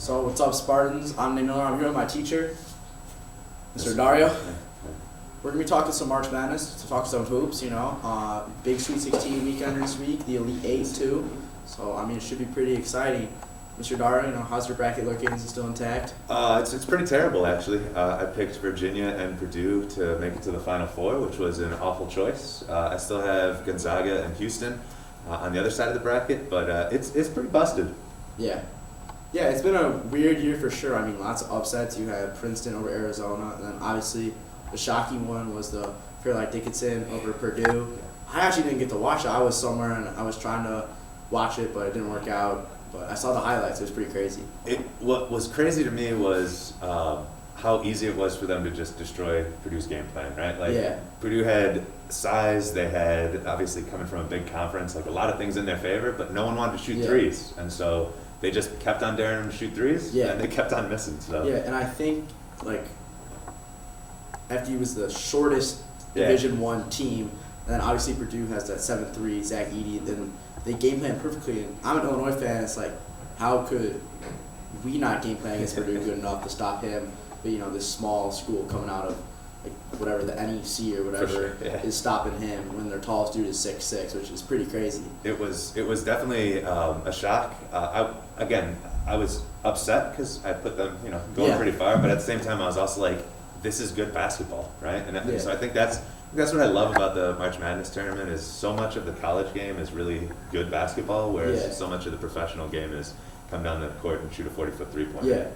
So what's up, Spartans? I'm Nino. I'm here with my teacher, Mr. Dario. We're gonna be talking some March Madness, to talk some hoops. Big Sweet 16 weekend this week, the Elite Eight too. So I mean, it should be pretty exciting. Mr. Dario, how's your bracket looking? Is it still intact? It's pretty terrible, actually. I picked Virginia and Purdue to make it to the Final Four, which was an awful choice. I still have Gonzaga and Houston on the other side of the bracket, but it's pretty busted. Yeah, it's been a weird year for sure. I mean, lots of upsets. You had Princeton over Arizona, and then obviously the shocking one was the Fairleigh Dickinson over Purdue. I actually didn't get to watch it. I was somewhere and I was trying to watch it, but it didn't work out. But I saw the highlights. It was pretty crazy. What was crazy to me was how easy it was for them to just destroy Purdue's game plan, right? Purdue had size. They had, obviously coming from a big conference, like a lot of things in their favor, but no one wanted to shoot threes. And so they just kept on daring them to shoot threes, and they kept on missing. So. Yeah, and I think, FDU was the shortest Division I team, and then obviously Purdue has that 7'3", Zach Edey, then they game plan perfectly. And I'm an Illinois fan, it's like, how could we not game plan against Purdue good enough to stop him? But, this small school coming out of, whatever, the NEC or whatever, is stopping him when their tallest dude is 6'6", which is pretty crazy. It was definitely a shock. I was upset because I put them, going pretty far, but at the same time I was also like, this is good basketball, right? And so I think that's what I love about the March Madness tournament is so much of the college game is really good basketball, whereas so much of the professional game is come down the court and shoot a 40-foot three-pointer. Yeah.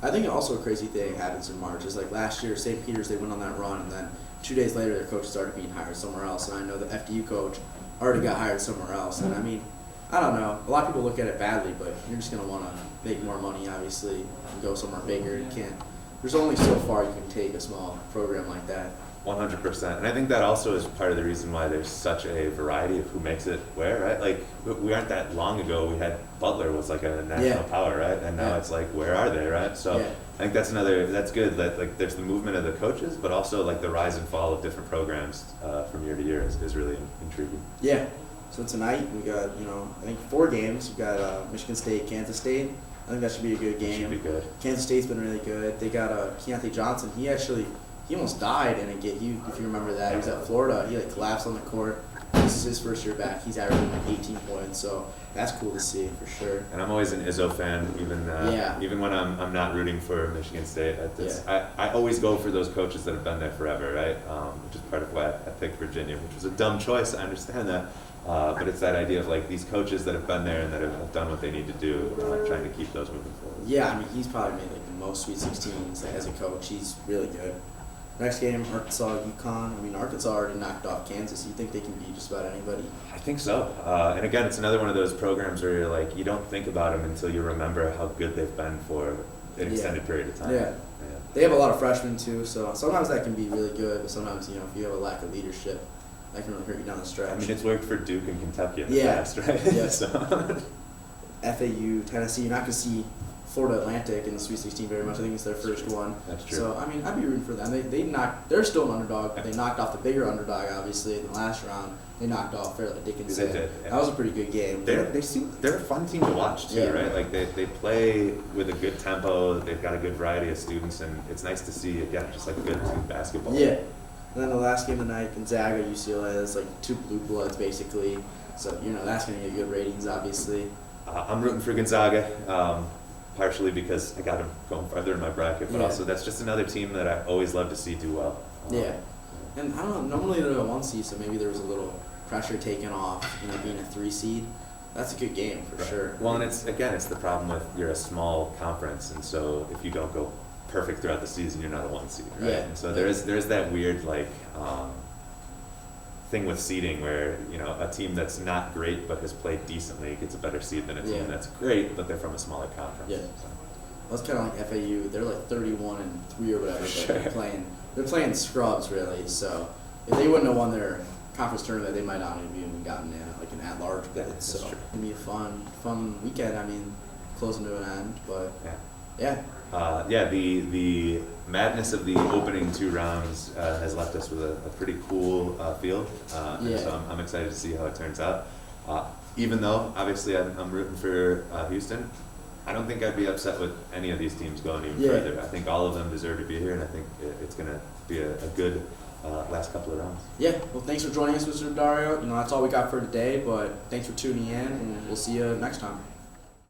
I think also a crazy thing happens in March is last year, St. Peter's, they went on that run, and then 2 days later their coach started being hired somewhere else, and I know the FDU coach already got hired somewhere else. And I mean, I don't know. A lot of people look at it badly, but you're just going to want to make more money, obviously, and go somewhere bigger. You can't. There's only so far you can take a small program like that. 100%. And I think that also is part of the reason why there's such a variety of who makes it where, right? We aren't that long ago, we had Butler was like a national power, right? And now it's like, where are they, right? So I think that's good, that there's the movement of the coaches, but also the rise and fall of different programs from year to year is really intriguing. Yeah. So tonight we got, I think 4 games. We've got Michigan State, Kansas State. I think that should be a good game. Should be good. Kansas State's been really good. They got Keontae Johnson. He almost died in a game. If you remember that, he was at Florida. He collapsed on the court. This is his first year back. He's averaging 18 points, so that's cool to see for sure. And I'm always an Izzo fan, even when I'm not rooting for Michigan State. I always go for those coaches that have been there forever, right? Which is part of why I picked Virginia, which was a dumb choice. I understand that. But it's that idea of these coaches that have been there and that have done what they need to do, trying to keep those moving forward. Yeah, I mean, he's probably made the most Sweet 16s as a coach. He's really good. Next game, Arkansas, UConn. I mean, Arkansas already knocked off Kansas. You think they can beat just about anybody? I think so. And again, it's another one of those programs where you're you don't think about them until you remember how good they've been for an extended period of time. Yeah. They have a lot of freshmen too, so sometimes that can be really good, but sometimes, if you have a lack of leadership, that can really hurt you down the stretch. I mean, it's worked for Duke and Kentucky in the past, right? Yeah. So. FAU, Tennessee, you're not going to see Florida Atlantic in the Sweet 16 very much. I think it's their first one. That's true. So, I mean, I'd be rooting for them. They're still an underdog. They knocked off the bigger underdog, obviously, in the last round. They knocked off Fairleigh Dickinson. They did. Yeah. That was a pretty good game. They're a fun team to watch, too, right? They play with a good tempo. They've got a good variety of students, and it's nice to see, again, just good team basketball. Yeah. And then the last game of the night, Gonzaga, UCLA, is 2 blue bloods, basically. So, that's going to get good ratings, obviously. I'm rooting for Gonzaga, partially because I got them going farther in my bracket, but also that's just another team that I always love to see do well. And I don't know, normally they're a 1 seed, so maybe there was a little pressure taken off, being a 3 seed. That's a good game, for sure. Well, and it's the problem with you're a small conference, and so if you don't go perfect throughout the season, you're not a 1 seed, right? And so there's that weird thing with seeding where a team that's not great but has played decently gets a better seed than a team that's great but they're from a smaller conference. So. Well, it's kind of like FAU. They're 31-3 or whatever. But they're playing scrubs really. So if they wouldn't have won their conference tournament, they might not have even gotten an at-large bid. So it's gonna be a fun weekend. I mean, closing to an end, but the madness of the opening 2 rounds has left us with a pretty cool field, and so I'm excited to see how it turns out. Even though, obviously, I'm rooting for Houston, I don't think I'd be upset with any of these teams going even Yeah. further. I think all of them deserve to be here, and I think it's going to be a good last couple of rounds. Yeah, well, thanks for joining us, Mr. Dario. That's all we got for today, but thanks for tuning in, and we'll see you next time.